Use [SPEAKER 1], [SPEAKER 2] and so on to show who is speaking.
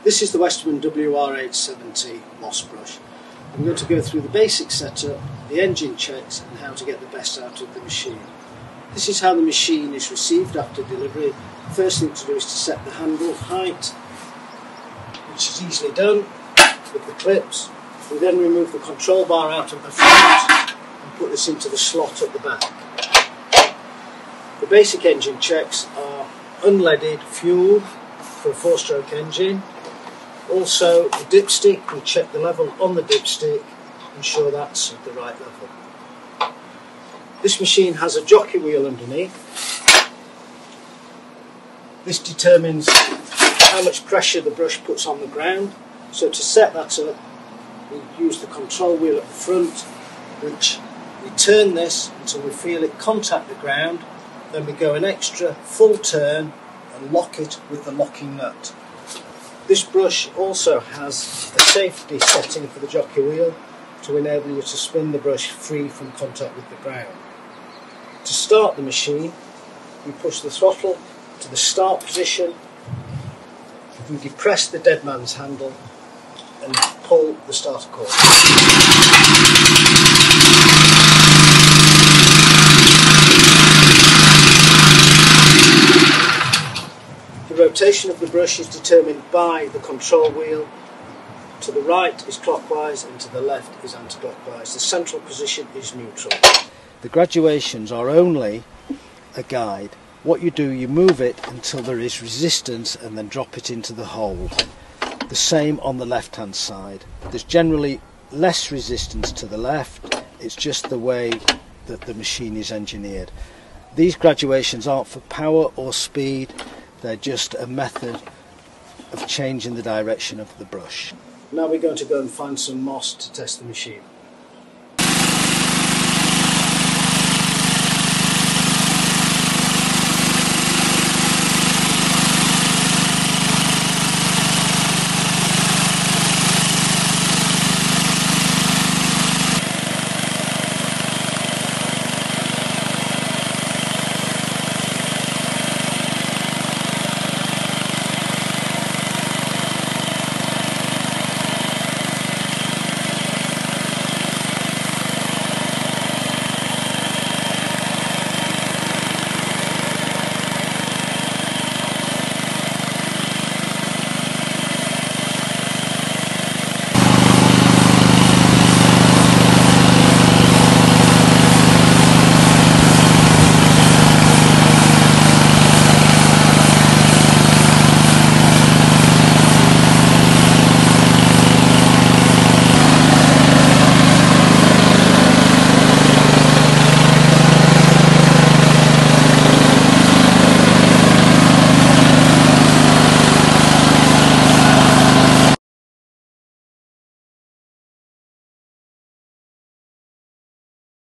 [SPEAKER 1] This is the Westermann WR870 moss brush. I'm going to go through the basic setup, the engine checks and how to get the best out of the machine. This is how the machine is received after delivery. The first thing to do is to set the handle height, which is easily done with the clips. We then remove the control bar out of the front and put this into the slot at the back. The basic engine checks are unleaded fuel for a 4-stroke engine. Also the dipstick, we check the level on the dipstick, ensure that's at the right level. This machine has a jockey wheel underneath. This determines how much pressure the brush puts on the ground. So to set that up, we use the control wheel at the front, which we turn this until we feel it contact the ground. Then we go an extra full turn and lock it with the locking nut. This brush also has a safety setting for the jockey wheel to enable you to spin the brush free from contact with the ground. To start the machine, we push the throttle to the start position, we depress the Deadmans handle and pull the starter cord. The rotation of the brush is determined by the control wheel. To the right is clockwise and to the left is anticlockwise. The central position is neutral. The graduations are only a guide. What you do, you move it until there is resistance and then drop it into the hole. The same on the left hand side. There's generally less resistance to the left. It's just the way that the machine is engineered. These graduations aren't for power or speed. They're just a method of changing the direction of the brush. Now we're going to go and find some moss to test the machine.